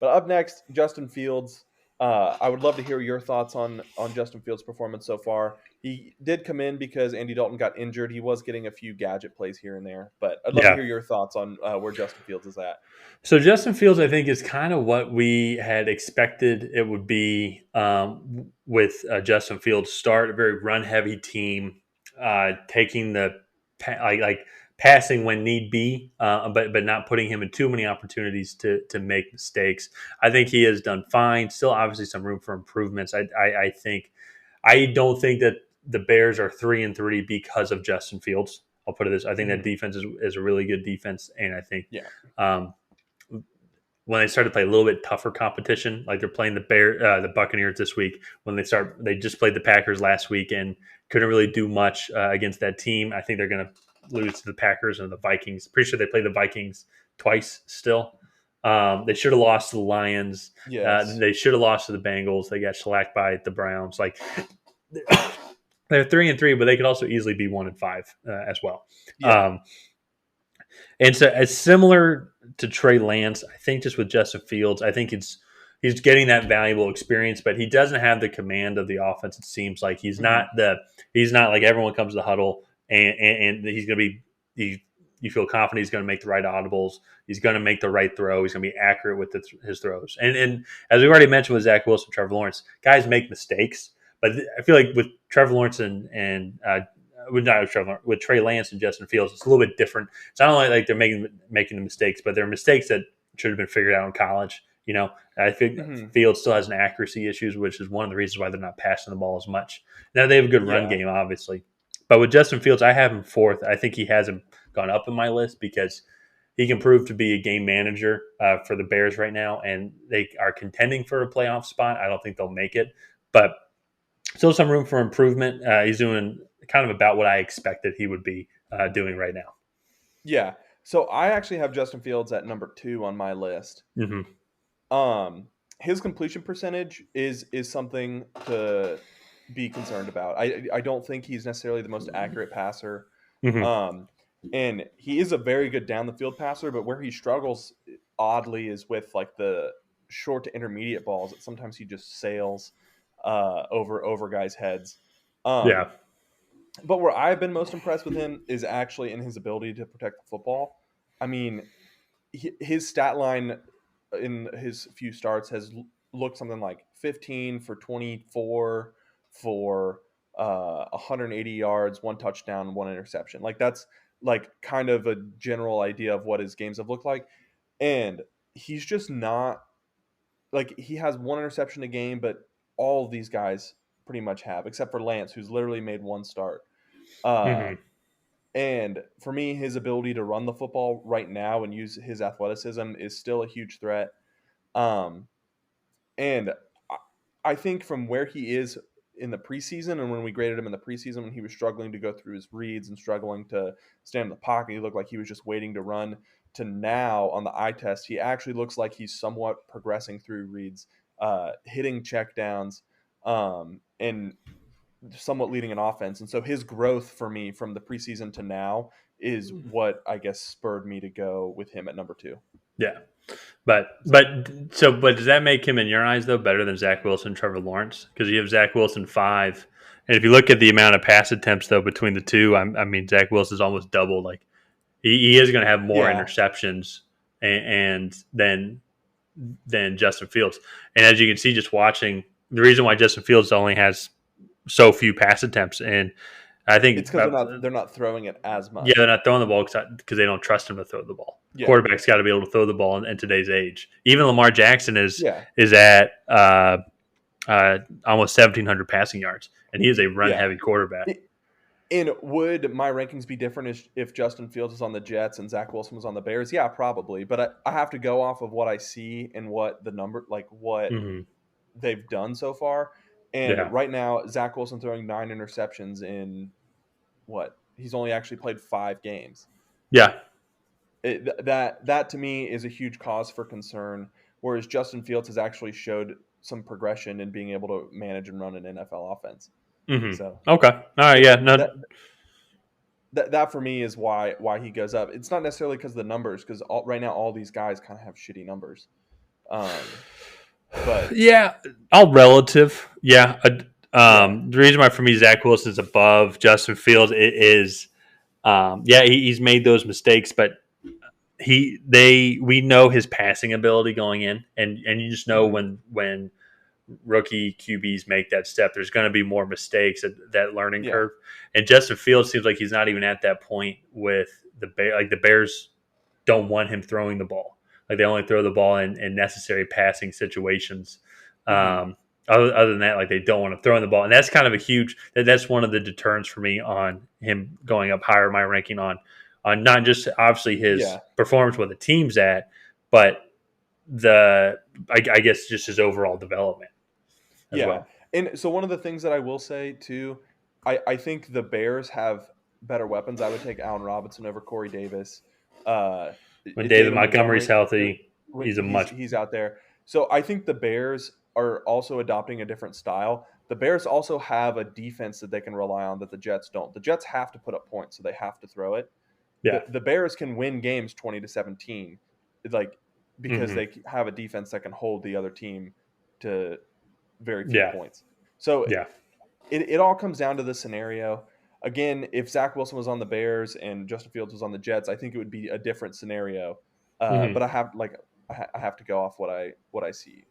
But up next, Justin Fields. I would love to hear your thoughts on Justin Fields' performance so far. He did come in because Andy Dalton got injured. He was getting a few gadget plays here and there, but I'd love to Yeah. hear your thoughts on where Justin Fields is at. So Justin Fields, I think, is kind of what we had expected it would be with Justin Fields' start. A very run-heavy team, taking the like passing when need be, but not putting him in too many opportunities to make mistakes. I think he has done fine. Still, obviously, some room for improvements. I think I don't think that the Bears are 3-3 because of Justin Fields. I'll put it this: I think that Hmm. defense is a really good defense, and I think. Yeah, Um, when they started to play a little bit tougher competition, like they're playing the Buccaneers this week. They just played the Packers last week and couldn't really do much against that team. I think they're going to lose to the Packers and the Vikings. Pretty sure they played the Vikings twice still. They should have lost to the Lions. yes, They should have lost to the Bengals. They got shellacked by the Browns. Like they're 3-3, but they could also easily be 1-5 as well. yeah, Um, and so it's similar to Trey Lance. I think just with Justin Fields, I think he's getting that valuable experience, but he doesn't have the command of the offense. It seems like hmm, he's not like everyone comes to the huddle and he's going to be you feel confident he's going to make the right audibles. He's going to make the right throw. He's going to be accurate with his throws. And as we already mentioned with Zach Wilson, Trevor Lawrence, guys make mistakes, but I feel like with Trevor Lawrence and with not with Trevor, with Trey Lance and Justin Fields, it's a little bit different. It's not only like they're making the mistakes, but they're mistakes that should have been figured out in college. I think hmm, Fields still has an accuracy issues, which is one of the reasons why they're not passing the ball as much. Now they have a good run yeah, game, obviously, but with Justin Fields, I have him fourth. I think he hasn't gone up in my list because he can prove to be a game manager for the Bears right now, and they are contending for a playoff spot. I don't think they'll make it, but still some room for improvement. He's doing kind of about what I expected he would be doing right now. yeah. So I actually have Justin Fields at number 2 on my list. Mm-hmm. Um, his completion percentage is something to be concerned about. I don't think he's necessarily the most accurate passer. Mm-hmm. Um, and he is a very good down the field passer, but where he struggles oddly is with like the short to intermediate balls that sometimes he just sails over guys' heads. Yeah. But where I've been most impressed with him is actually in his ability to protect the football. I mean, his stat line in his few starts has looked something like 15 for 24 for 180 yards, one touchdown, one interception. Like that's like kind of a general idea of what his games have looked like. And he's just not like he has one interception a game, but all of these guys pretty much have, except for Lance, who's literally made one start. Uh, Mm-hmm. and for me, his ability to run the football right now and use his athleticism is still a huge threat. Um, and I think from where he is in the preseason and when we graded him in the preseason, when he was struggling to go through his reads and struggling to stand in the pocket, he looked like he was just waiting to run, to now on the eye test, he actually looks like he's somewhat progressing through reads, hitting checkdowns, and somewhat leading an offense. And so his growth for me from the preseason to now is what I guess spurred me to go with him at number 2. Yeah. But does that make him in your eyes though better than Zach Wilson, Trevor Lawrence? Because you have Zach Wilson 5, and if you look at the amount of pass attempts though between the two, I mean Zach Wilson's almost double. Like he is going to have more Yeah. interceptions and than Justin Fields. And as you can see, just watching the reason why Justin Fields only has so few pass attempts, and I It's think because they're not throwing it as yeah, they're much. not throwing the ball because they don't trust him to throw the ball. Yeah. Quarterback's got to be able to throw the ball in today's age. Even Lamar Jackson Yeah. is at almost 1,700 passing yards, and he is a run Yeah. heavy quarterback. And would my rankings be different if Justin Fields was on the Jets and Zach Wilson was on the Bears? Yeah, probably. But I have to go off of what I see and what the number, like what Mm-hmm. they've done so far. And Yeah, right now, Zach Wilson throwing 9 interceptions in what? He's only actually played 5 games. yeah, That to me is a huge cause for concern. Whereas Justin Fields has actually showed some progression in being able to manage and run an NFL offense. mm-hmm. So Okay, all right, it, yeah, no, that for me is why he goes up. It's not necessarily because of the numbers, because right now all these guys kind of have shitty numbers. Um, but Yeah, all relative. Yeah. yeah, The reason why for me Zach Wilson's above Justin Fields is, yeah, he's made those mistakes, but we know his passing ability going in, and you just know hmm when rookie QBs make that step, there's going to be more mistakes at that learning yeah, curve. And Justin Fields seems like he's not even at that point with the Bears don't want him throwing the ball. Like they only throw the ball in necessary passing situations. hmm Um, other than that, like they don't want to throw in the ball, and that's kind of a huge. That's one of the deterrents for me on him going up higher in my ranking on not just obviously his yeah, performance where the team's at, but I guess just his overall development as yeah. well. And so one of the things that I will say too, I think the Bears have better weapons. I would take Allen Robinson over Corey Davis. Uh, When David David Montgomery's Montgomery, healthy, when he's a much he's out there. So I think the Bears are also adopting a different style. The Bears also have a defense that they can rely on that the Jets don't. The Jets have to put up points, so they have to throw it. yeah. The Bears can win games 20-17, like because Hmm. they have a defense that can hold the other team to very few Yeah, points. So yeah. it all comes down to the scenario. Again, if Zach Wilson was on the Bears and Justin Fields was on the Jets, I think it would be a different scenario. Hmm. But I have to go off what I see.